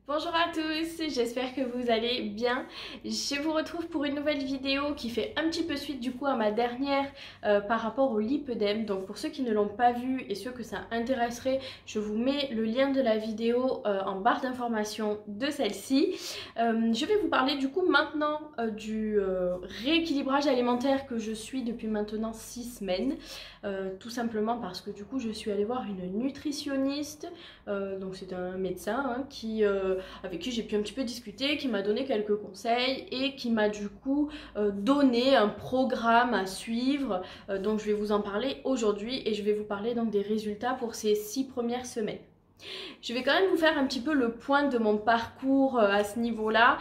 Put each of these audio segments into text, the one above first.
Bonjour à tous, j'espère que vous allez bien. Je vous retrouve pour une nouvelle vidéo qui fait un petit peu suite du coup à ma dernière par rapport au lipœdème. Donc pour ceux qui ne l'ont pas vu et ceux que ça intéresserait, je vous mets le lien de la vidéo en barre d'information de celle-ci. Je vais vous parler du coup maintenant du rééquilibrage alimentaire que je suis depuis maintenant 6 semaines. Tout simplement parce que du coup je suis allée voir une nutritionniste, donc c'est un médecin avec qui j'ai pu un petit peu discuter, qui m'a donné quelques conseils et qui m'a du coup donné un programme à suivre. Donc je vais vous en parler aujourd'hui et je vais vous parler donc des résultats pour ces 6 premières semaines. Je vais quand même vous faire un petit peu le point de mon parcours à ce niveau-là.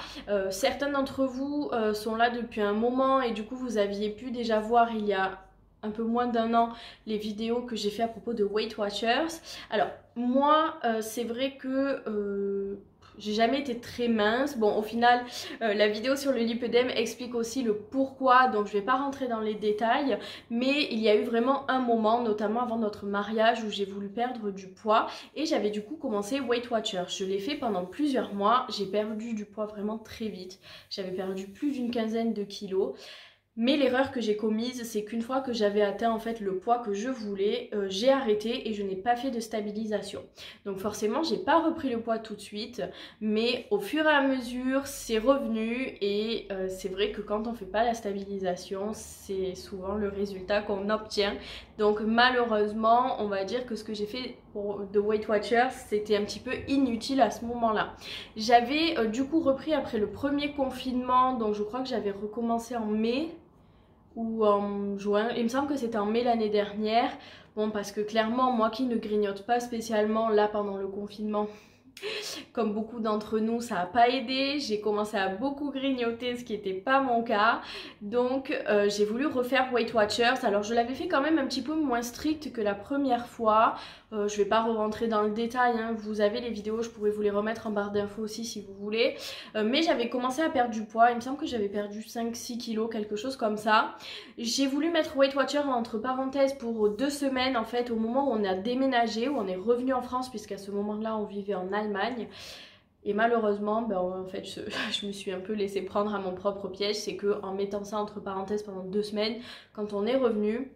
Certains d'entre vous sont là depuis un moment et du coup vous aviez pu déjà voir il y a un peu moins d'un an les vidéos que j'ai fait à propos de Weight Watchers. Alors moi c'est vrai que j'ai jamais été très mince. Bon, au final, la vidéo sur le lipœdème explique aussi le pourquoi, donc je vais pas rentrer dans les détails, mais il y a eu vraiment un moment, notamment avant notre mariage, où j'ai voulu perdre du poids et j'avais du coup commencé Weight Watchers. Je l'ai fait pendant plusieurs mois, j'ai perdu du poids vraiment très vite. J'avais perdu plus d'une quinzaine de kilos. Mais l'erreur que j'ai commise, c'est qu'une fois que j'avais atteint en fait le poids que je voulais, j'ai arrêté et je n'ai pas fait de stabilisation. Donc forcément, j'ai pas repris le poids tout de suite, mais au fur et à mesure, c'est revenu et c'est vrai que quand on fait pas la stabilisation, c'est souvent le résultat qu'on obtient. Donc malheureusement, on va dire que ce que j'ai fait pour de Weight Watchers, c'était un petit peu inutile à ce moment-là. J'avais du coup repris après le premier confinement, donc je crois que j'avais recommencé en mai ou en juin, il me semble que c'était en mai l'année dernière. Bon, parce que clairement, moi qui ne grignote pas spécialement là pendant le confinement, comme beaucoup d'entre nous, ça n'a pas aidé. J'ai commencé à beaucoup grignoter, ce qui n'était pas mon cas. Donc j'ai voulu refaire Weight Watchers. Alors je l'avais fait quand même un petit peu moins strict que la première fois. Je ne vais pas rentrer dans le détail, hein. Vous avez les vidéos, je pourrais vous les remettre en barre d'infos aussi si vous voulez. Mais j'avais commencé à perdre du poids. Il me semble que j'avais perdu 5-6 kilos, quelque chose comme ça. J'ai voulu mettre Weight Watchers entre parenthèses pour 2 semaines en fait, au moment où on a déménagé, où on est revenu en France, puisqu'à ce moment-là on vivait en Allemagne. Et malheureusement, ben, en fait, je me suis un peu laissé prendre à mon propre piège. C'est qu'en mettant ça entre parenthèses pendant 2 semaines, quand on est revenu,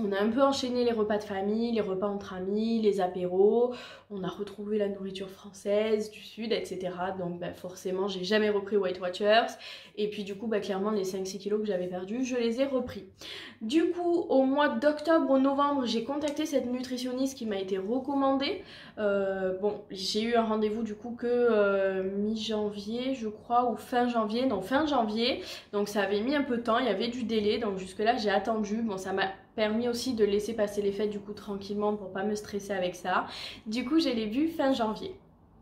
on a un peu enchaîné les repas de famille, les repas entre amis, les apéros, on a retrouvé la nourriture française du sud, etc. Donc ben, forcément, j'ai jamais repris Weight Watchers. Et puis du coup, ben, clairement, les 5-6 kilos que j'avais perdus, je les ai repris. Du coup, au mois d'octobre ou novembre, j'ai contacté cette nutritionniste qui m'a été recommandée. Bon, j'ai eu un rendez-vous du coup que mi-janvier, je crois, ou fin janvier. Non, fin janvier. Donc ça avait mis un peu de temps, il y avait du délai. Donc jusque-là, j'ai attendu. Bon, ça m'a permis aussi de laisser passer les fêtes du coup tranquillement pour pas me stresser avec ça. Du coup, je l'ai vu fin janvier.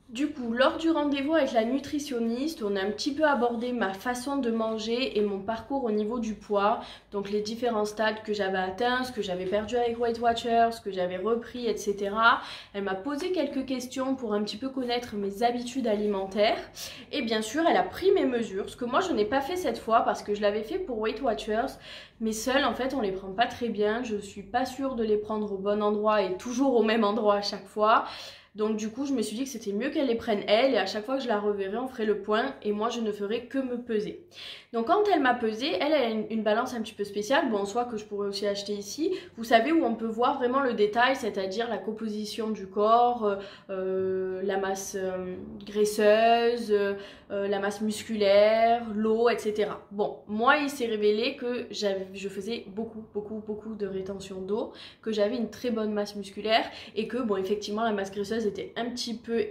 Du coup, lors du rendez-vous avec la nutritionniste, on a un petit peu abordé ma façon de manger et mon parcours au niveau du poids. Donc les différents stades que j'avais atteints, ce que j'avais perdu avec Weight Watchers, ce que j'avais repris, etc. Elle m'a posé quelques questions pour un petit peu connaître mes habitudes alimentaires. Et bien sûr, elle a pris mes mesures, ce que moi je n'ai pas fait cette fois parce que je l'avais fait pour Weight Watchers. Mais seuls, en fait, on les prend pas très bien. Je suis pas sûre de les prendre au bon endroit et toujours au même endroit à chaque fois. Donc du coup, je me suis dit que c'était mieux qu'elle les prenne elle et à chaque fois que je la reverrai, on ferait le point et moi, je ne ferai que me peser. Donc quand elle m'a pesé, elle a une balance un petit peu spéciale, bon en soi que je pourrais aussi acheter ici. Vous savez où on peut voir vraiment le détail, c'est-à-dire la composition du corps, la masse graisseuse, la masse musculaire, l'eau, etc. Bon, moi il s'est révélé que je faisais beaucoup de rétention d'eau, que j'avais une très bonne masse musculaire et que bon effectivement la masse graisseuse était un petit peu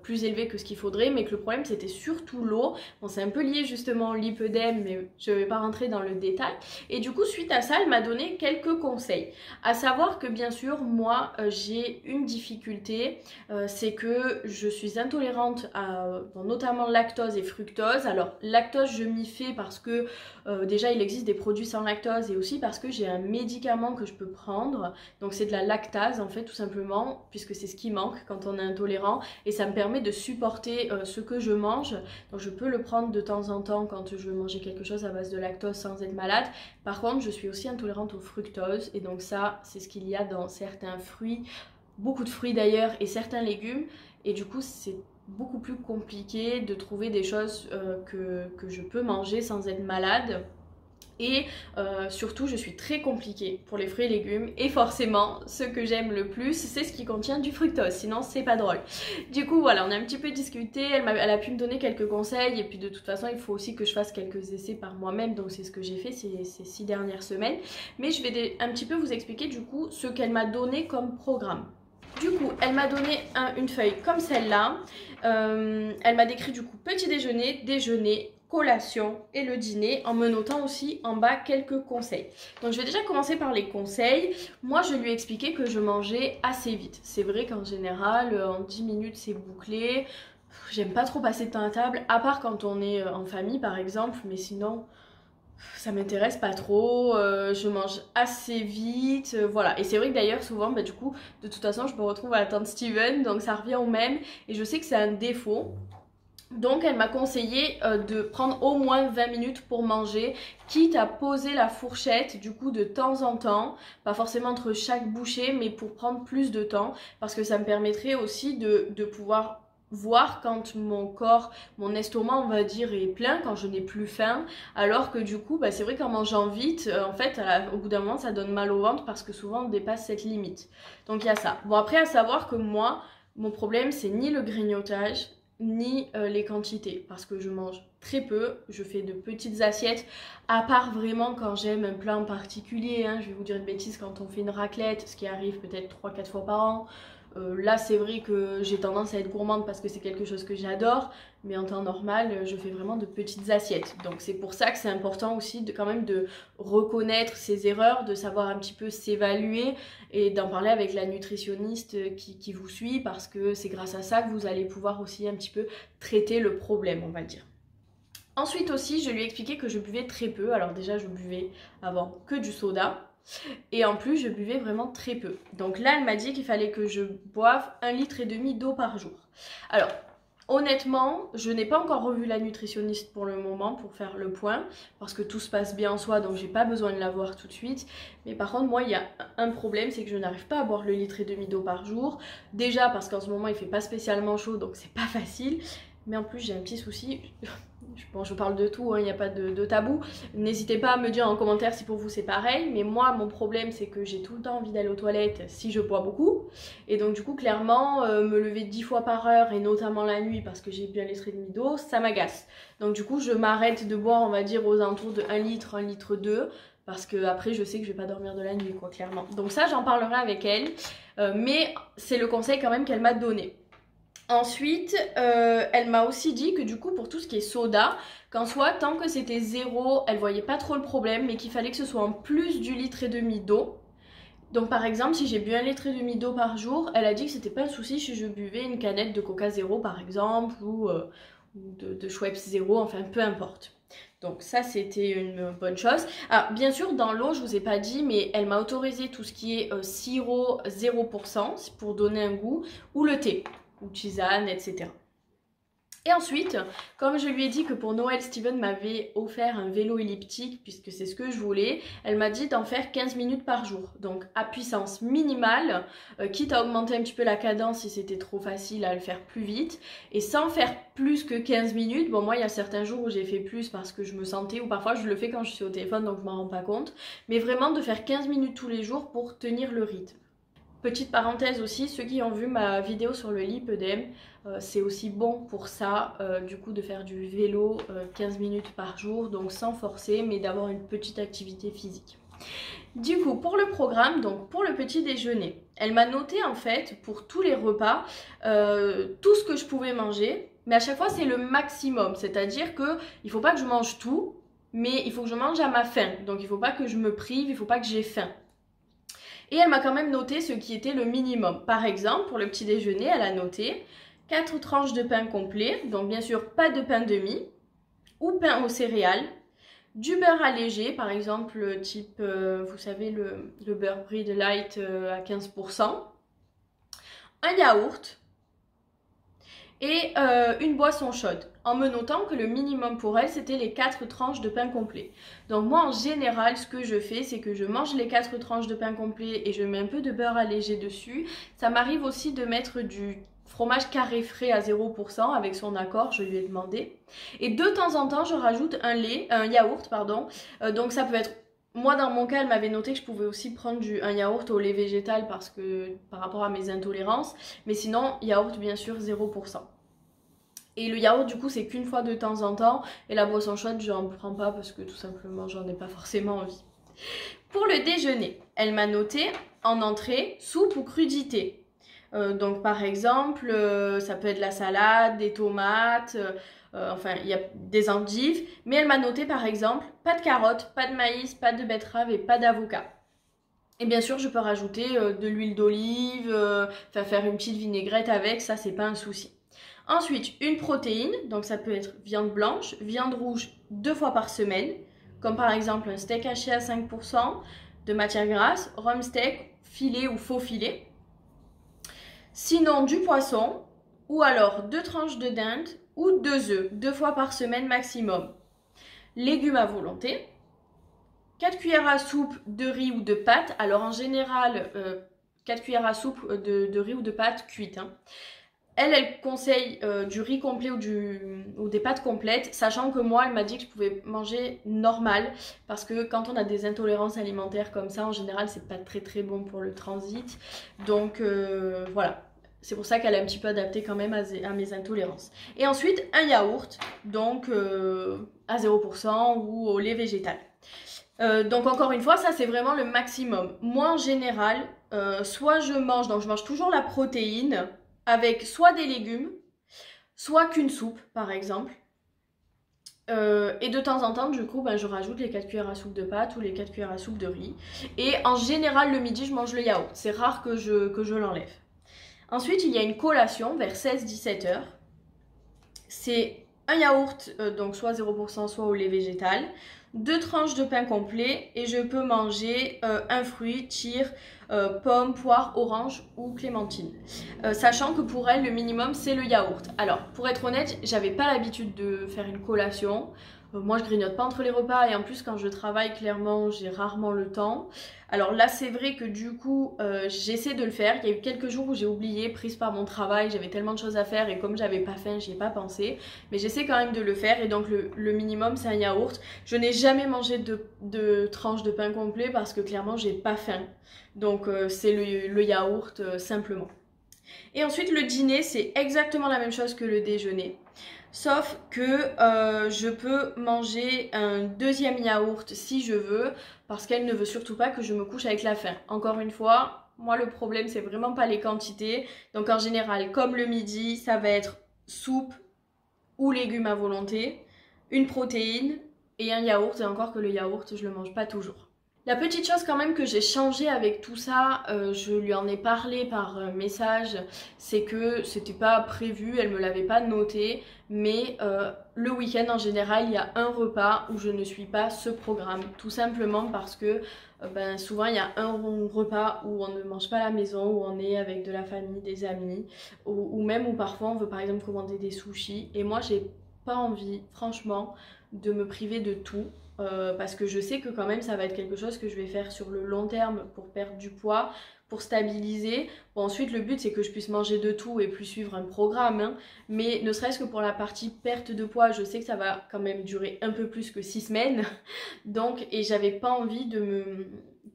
plus élevée que ce qu'il faudrait, mais que le problème c'était surtout l'eau. Bon, c'est un peu lié justement au lipœdème, mais je ne vais pas rentrer dans le détail. Et du coup, suite à ça, elle m'a donné quelques conseils. À savoir que bien sûr, moi, j'ai une difficulté, c'est que je suis intolérante à notamment lactose et fructose. Alors, lactose, je m'y fais parce que déjà, il existe des produits sans lactose et aussi parce que j'ai un médicament que je peux prendre. Donc, c'est de la lactase, en fait, tout simplement, puisque c'est ce qui manque quand on est intolérant et ça me permet de supporter ce que je mange. Donc je peux le prendre de temps en temps quand je veux manger quelque chose à base de lactose sans être malade. Par contre, je suis aussi intolérante au fructose et donc ça, c'est ce qu'il y a dans certains fruits, beaucoup de fruits d'ailleurs et certains légumes. Et du coup, c'est beaucoup plus compliqué de trouver des choses que je peux manger sans être malade. Et surtout je suis très compliquée pour les fruits et légumes et forcément ce que j'aime le plus c'est ce qui contient du fructose, sinon c'est pas drôle. Du coup voilà, on a un petit peu discuté, elle a pu me donner quelques conseils et puis de toute façon il faut aussi que je fasse quelques essais par moi-même, donc c'est ce que j'ai fait ces 6 dernières semaines. Mais je vais un petit peu vous expliquer du coup ce qu'elle m'a donné comme programme. Du coup, elle m'a donné une feuille comme celle-là. Elle m'a décrit du coup petit déjeuner, déjeuner, collation et le dîner en me notant aussi en bas quelques conseils. Donc je vais déjà commencer par les conseils. Moi je lui ai expliqué que je mangeais assez vite. C'est vrai qu'en général en 10 minutes c'est bouclé. J'aime pas trop passer de temps à table, à part quand on est en famille par exemple, mais sinon ça m'intéresse pas trop, je mange assez vite, voilà. Et c'est vrai que d'ailleurs souvent du coup de toute façon je me retrouve à la tante Steven, donc ça revient au même et je sais que c'est un défaut. Donc elle m'a conseillé de prendre au moins 20 minutes pour manger, quitte à poser la fourchette du coup de temps en temps, pas forcément entre chaque bouchée, mais pour prendre plus de temps, parce que ça me permettrait aussi de pouvoir voir quand mon corps, mon estomac on va dire est plein, quand je n'ai plus faim, alors que du coup c'est vrai qu'en mangeant vite, en fait au bout d'un moment ça donne mal au ventre parce que souvent on dépasse cette limite. Donc il y a ça. Bon après à savoir que moi, mon problème c'est ni le grignotage, ni les quantités parce que je mange très peu, je fais de petites assiettes à part vraiment quand j'aime un plat en particulier, hein. Je vais vous dire une bêtise, quand on fait une raclette, ce qui arrive peut-être 3-4 fois par an, là c'est vrai que j'ai tendance à être gourmande parce que c'est quelque chose que j'adore, mais en temps normal je fais vraiment de petites assiettes. Donc c'est pour ça que c'est important aussi quand même de reconnaître ses erreurs, de savoir un petit peu s'évaluer et d'en parler avec la nutritionniste qui vous suit, parce que c'est grâce à ça que vous allez pouvoir aussi un petit peu traiter le problème, on va dire. Ensuite aussi je lui ai expliqué que je buvais très peu. Alors déjà je buvais avant que du soda. Et en plus, je buvais vraiment très peu. Donc là, elle m'a dit qu'il fallait que je boive 1,5 litre d'eau par jour. Alors, honnêtement, je n'ai pas encore revu la nutritionniste pour le moment pour faire le point, parce que tout se passe bien en soi, donc j'ai pas besoin de la voir tout de suite. Mais par contre, moi, il y a un problème, c'est que je n'arrive pas à boire le 1,5 litre d'eau par jour. Déjà parce qu'en ce moment, il fait pas spécialement chaud, donc c'est pas facile. Mais en plus, j'ai un petit souci. Bon, je parle de tout, il n'y a pas de tabou. N'hésitez pas à me dire en commentaire si pour vous c'est pareil. Mais moi, mon problème, c'est que j'ai tout le temps envie d'aller aux toilettes si je bois beaucoup. Et donc, du coup, clairement, me lever 10 fois par heure, et notamment la nuit, parce que j'ai bu 1,5 litre d'eau, ça m'agace. Donc, du coup, je m'arrête de boire, on va dire, aux alentours de 1 litre, 1,2 litre. Parce que après je sais que je vais pas dormir de la nuit, quoi, clairement. Donc ça, j'en parlerai avec elle. Mais c'est le conseil quand même qu'elle m'a donné. Ensuite, elle m'a aussi dit que du coup pour tout ce qui est soda, qu'en soit tant que c'était 0, elle voyait pas trop le problème, mais qu'il fallait que ce soit en plus du 1,5 litre d'eau. Donc par exemple, si j'ai bu 1,5 litre d'eau par jour, elle a dit que c'était pas un souci si je buvais une canette de Coca 0 par exemple, ou de Schweppes 0, enfin peu importe. Donc ça c'était une bonne chose. Alors bien sûr dans l'eau je vous ai pas dit, mais elle m'a autorisé tout ce qui est sirop 0% pour donner un goût, ou le thé, ou tisane, etc. Et ensuite, comme je lui ai dit que pour Noël, Steven m'avait offert un vélo elliptique, puisque c'est ce que je voulais, elle m'a dit d'en faire 15 minutes par jour. Donc à puissance minimale, quitte à augmenter un petit peu la cadence si c'était trop facile à le faire plus vite. Et sans faire plus que 15 minutes, bon moi il y a certains jours où j'ai fait plus parce que je me sentais, ou parfois je le fais quand je suis au téléphone donc je m'en rends pas compte. Mais vraiment de faire 15 minutes tous les jours pour tenir le rythme. Petite parenthèse aussi, ceux qui ont vu ma vidéo sur le lipœdème, c'est aussi bon pour ça, du coup de faire du vélo 15 minutes par jour, donc sans forcer, mais d'avoir une petite activité physique. Du coup, pour le programme, donc pour le petit déjeuner, elle m'a noté en fait pour tous les repas tout ce que je pouvais manger, mais à chaque fois c'est le maximum, c'est-à-dire qu'il ne faut pas que je mange tout, mais il faut que je mange à ma faim, donc il ne faut pas que je me prive, il ne faut pas que j'ai faim. Et elle m'a quand même noté ce qui était le minimum. Par exemple, pour le petit déjeuner, elle a noté 4 tranches de pain complet, donc bien sûr pas de pain demi, ou pain aux céréales, du beurre allégé, par exemple type, vous savez, le beurre brie de light à 15%, un yaourt, et une boisson chaude, en me notant que le minimum pour elle c'était les 4 tranches de pain complet. Donc moi en général ce que je fais c'est que je mange les 4 tranches de pain complet et je mets un peu de beurre allégé dessus. Ça m'arrive aussi de mettre du fromage carré frais à 0% avec son accord, je lui ai demandé. Et de temps en temps je rajoute un yaourt pardon, donc ça peut être... Moi dans mon cas elle m'avait noté que je pouvais aussi prendre un yaourt au lait végétal parce que par rapport à mes intolérances, mais sinon yaourt bien sûr 0%. Et le yaourt du coup c'est qu'une fois de temps en temps, et la boisson chaude je n'en prends pas parce que tout simplement j'en ai pas forcément envie. Pour le déjeuner, elle m'a noté en entrée soupe ou crudité. Donc par exemple, ça peut être la salade, des tomates, enfin il y a des endives. Mais elle m'a noté par exemple pas de carottes, pas de maïs, pas de betterave et pas d'avocat. Et bien sûr je peux rajouter de l'huile d'olive, faire une petite vinaigrette avec, ça c'est pas un souci. Ensuite une protéine, donc ça peut être viande blanche, viande rouge 2 fois par semaine. Comme par exemple un steak haché à 5% de matière grasse, rhum steak, filet ou faux filet. Sinon du poisson, ou alors 2 tranches de dinde ou 2 œufs, 2 fois par semaine maximum. Légumes à volonté. 4 cuillères à soupe de riz ou de pâtes. Alors en général, 4 cuillères à soupe de riz ou de pâtes cuites. Hein. Elle conseille du riz complet ou des pâtes complètes, sachant que moi, elle m'a dit que je pouvais manger normal, parce que quand on a des intolérances alimentaires comme ça, en général, c'est pas très bon pour le transit. Donc voilà, c'est pour ça qu'elle est un petit peu adaptée quand même à mes intolérances. Et ensuite, un yaourt, donc à 0% ou au lait végétal. Donc encore une fois, ça c'est vraiment le maximum. Moi en général, soit je mange toujours la protéine, avec soit des légumes, soit qu'une soupe par exemple. Et de temps en temps du coup je rajoute les 4 cuillères à soupe de pâtes ou les 4 cuillères à soupe de riz. Et en général le midi je mange le yaourt, c'est rare que je l'enlève. Ensuite il y a une collation vers 16-17 heures. C'est un yaourt, donc soit 0% soit au lait végétal, 2 tranches de pain complet et je peux manger un fruit, tire, pomme, poire, orange ou clémentine. Sachant que pour elle, le minimum c'est le yaourt. Alors, pour être honnête, j'avais pas l'habitude de faire une collation. Moi, je grignote pas entre les repas et en plus, quand je travaille, clairement, j'ai rarement le temps. Alors là, c'est vrai que du coup, j'essaie de le faire. Il y a eu quelques jours où j'ai oublié, prise par mon travail, j'avais tellement de choses à faire et comme j'avais pas faim, j'y ai pas pensé. Mais j'essaie quand même de le faire et donc le minimum, c'est un yaourt. Je n'ai jamais mangé de tranche de pain complet parce que clairement, j'ai pas faim. Donc c'est le yaourt simplement. Et ensuite, le dîner, c'est exactement la même chose que le déjeuner. Sauf que je peux manger un deuxième yaourt si je veux, parce qu'elle ne veut surtout pas que je me couche avec la faim. Encore une fois, moi le problème c'est vraiment pas les quantités. Donc en général, comme le midi, ça va être soupe ou légumes à volonté, une protéine et un yaourt. Et encore que le yaourt, je le mange pas toujours. La petite chose quand même que j'ai changé avec tout ça, je lui en ai parlé par message, c'est que c'était pas prévu, elle me l'avait pas noté, mais le week-end en général il y a un repas où je ne suis pas ce programme, tout simplement parce que souvent il y a un repas où on ne mange pas à la maison, où on est avec de la famille, des amis, ou même où parfois on veut par exemple commander des sushis, et moi j'ai pas envie franchement de me priver de tout. Parce que je sais que quand même ça va être quelque chose que je vais faire sur le long terme pour perdre du poids, pour stabiliser. Bon, ensuite le but c'est que je puisse manger de tout et plus suivre un programme, hein. Mais ne serait-ce que pour la partie perte de poids, je sais que ça va quand même durer un peu plus que 6 semaines. Donc, et j'avais pas envie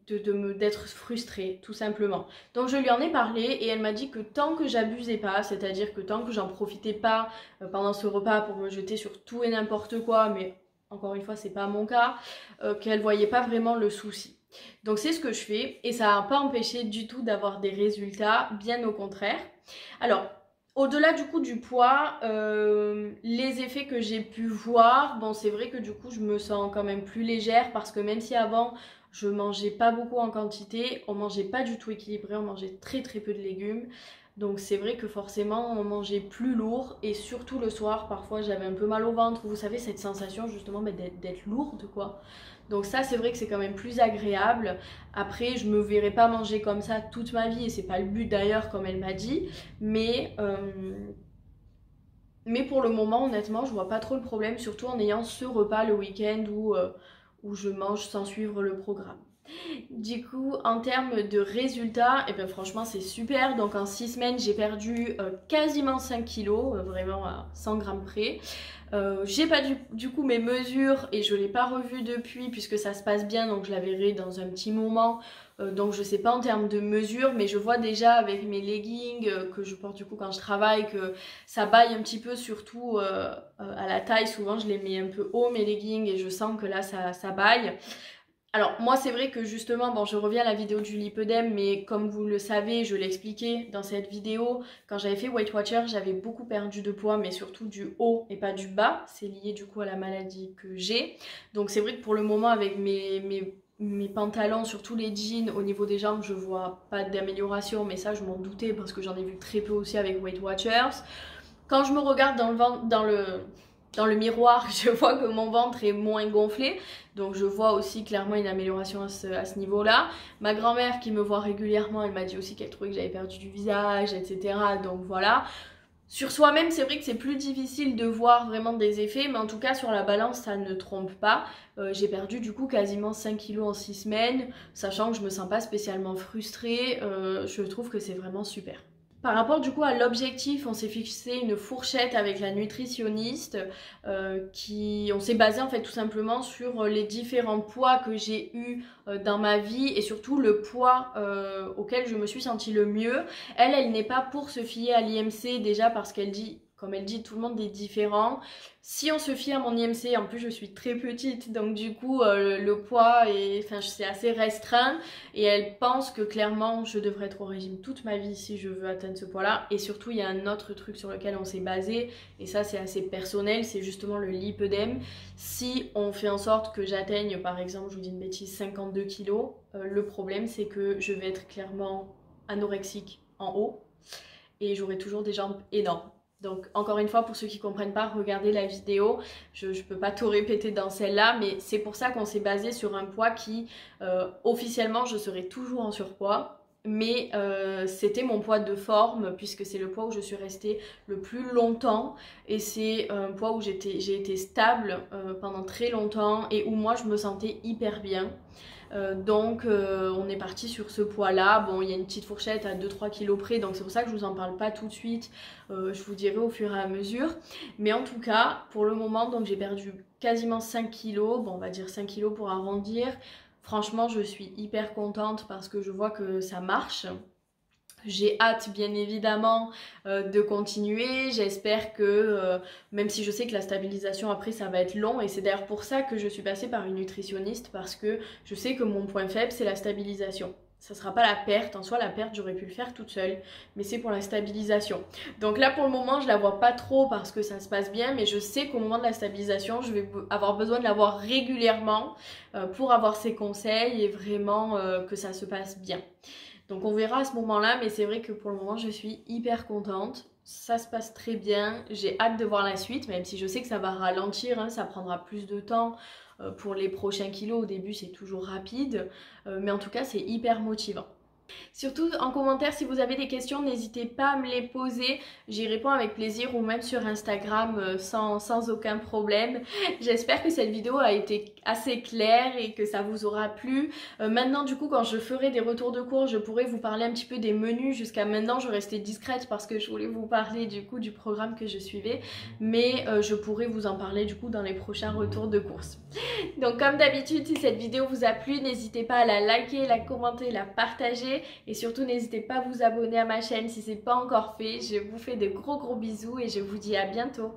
d'être frustrée tout simplement. Donc je lui en ai parlé et elle m'a dit que tant que j'abusais pas, c'est-à-dire que tant que j'en profitais pas pendant ce repas pour me jeter sur tout et n'importe quoi, mais encore une fois c'est pas mon cas, qu'elle voyait pas vraiment le souci. Donc c'est ce que je fais et ça n'a pas empêché du tout d'avoir des résultats, bien au contraire. Alors au-delà du coup du poids, les effets que j'ai pu voir, bon c'est vrai que du coup je me sens quand même plus légère parce que même si avant je mangeais pas beaucoup en quantité, on mangeait pas du tout équilibré, on mangeait très peu de légumes. Donc c'est vrai que forcément on mangeait plus lourd et surtout le soir parfois j'avais un peu mal au ventre, vous savez cette sensation justement d'être lourde quoi. Donc ça c'est vrai que c'est quand même plus agréable. Après je me verrai pas manger comme ça toute ma vie et c'est pas le but d'ailleurs comme elle m'a dit, mais Mais pour le moment, honnêtement, je vois pas trop le problème, surtout en ayant ce repas le week-end où je mange sans suivre le programme. Du coup, en termes de résultats, et bien franchement c'est super. Donc en 6 semaines, j'ai perdu quasiment 5 kilos, vraiment à 100 grammes près. J'ai pas du coup mes mesures et je l'ai pas revu depuis puisque ça se passe bien, donc je la verrai dans un petit moment. Donc je sais pas en termes de mesures, mais je vois déjà avec mes leggings que je porte du coup quand je travaille que ça baille un petit peu, surtout à la taille. Souvent je les mets un peu haut mes leggings et je sens que là ça baille. Alors moi c'est vrai que justement, bon je reviens à la vidéo du lipœdème, mais comme vous le savez, je l'ai expliqué dans cette vidéo, quand j'avais fait Weight Watcher, j'avais beaucoup perdu de poids, mais surtout du haut et pas du bas. C'est lié du coup à la maladie que j'ai. Donc c'est vrai que pour le moment avec mes pantalons, surtout les jeans, au niveau des jambes, je vois pas d'amélioration, mais ça je m'en doutais parce que j'en ai vu très peu aussi avec Weight Watchers. Quand je me regarde dans le miroir, je vois que mon ventre est moins gonflé, donc je vois aussi clairement une amélioration à ce niveau-là. Ma grand-mère qui me voit régulièrement, elle m'a dit aussi qu'elle trouvait que j'avais perdu du visage, etc. Donc voilà. Sur soi-même, c'est vrai que c'est plus difficile de voir vraiment des effets, mais en tout cas sur la balance, ça ne trompe pas. J'ai perdu du coup quasiment 5 kilos en 6 semaines, sachant que je me sens pas spécialement frustrée. Je trouve que c'est vraiment super. Par rapport du coup à l'objectif, on s'est fixé une fourchette avec la nutritionniste on s'est basé en fait tout simplement sur les différents poids que j'ai eu dans ma vie et surtout le poids auquel je me suis sentie le mieux. Elle n'est pas pour se fier à l'IMC déjà parce qu'elle dit, comme elle dit, tout le monde est différent. Si on se fie à mon IMC, en plus je suis très petite, donc du coup le poids est, enfin, c'est assez restreint et elle pense que clairement je devrais être au régime toute ma vie si je veux atteindre ce poids-là. Et surtout il y a un autre truc sur lequel on s'est basé et ça c'est assez personnel, c'est justement le lipœdème. Si on fait en sorte que j'atteigne par exemple, je vous dis une bêtise, 52 kilos, le problème c'est que je vais être clairement anorexique en haut et j'aurai toujours des jambes énormes. Donc encore une fois, pour ceux qui ne comprennent pas, regardez la vidéo. Je ne peux pas tout répéter dans celle-là, mais c'est pour ça qu'on s'est basé sur un poids qui, officiellement, je serai toujours en surpoids. Mais c'était mon poids de forme puisque c'est le poids où je suis restée le plus longtemps. Et c'est un poids où j'ai été stable pendant très longtemps et où moi je me sentais hyper bien. Donc on est parti sur ce poids là. Bon, il y a une petite fourchette à 2-3 kilos près, donc c'est pour ça que je vous en parle pas tout de suite. Je vous dirai au fur et à mesure, mais en tout cas pour le moment, donc j'ai perdu quasiment 5 kilos. Bon, on va dire 5 kilos pour arrondir. Franchement je suis hyper contente parce que je vois que ça marche. J'ai hâte bien évidemment de continuer, j'espère que même si je sais que la stabilisation après ça va être long, et c'est d'ailleurs pour ça que je suis passée par une nutritionniste parce que je sais que mon point faible c'est la stabilisation. Ça sera pas la perte, en soi la perte j'aurais pu le faire toute seule, mais c'est pour la stabilisation. Donc là pour le moment je la vois pas trop parce que ça se passe bien, mais je sais qu'au moment de la stabilisation je vais avoir besoin de la voir régulièrement pour avoir ses conseils et vraiment que ça se passe bien. Donc on verra à ce moment-là, mais c'est vrai que pour le moment je suis hyper contente. Ça se passe très bien, j'ai hâte de voir la suite, même si je sais que ça va ralentir, hein, ça prendra plus de temps pour les prochains kilos. Au début c'est toujours rapide, mais en tout cas c'est hyper motivant. Surtout en commentaire si vous avez des questions, n'hésitez pas à me les poser, j'y réponds avec plaisir, ou même sur Instagram sans aucun problème. J'espère que cette vidéo a été assez claire et que ça vous aura plu. Maintenant du coup quand je ferai des retours de cours, je pourrai vous parler un petit peu des menus. Jusqu'à maintenant je restais discrète parce que je voulais vous parler du coup du programme que je suivais, mais je pourrai vous en parler du coup dans les prochains retours de course. Donc comme d'habitude, si cette vidéo vous a plu, n'hésitez pas à la liker, la commenter, la partager. Et surtout n'hésitez pas à vous abonner à ma chaîne si ce n'est pas encore fait. Je vous fais de gros bisous et je vous dis à bientôt.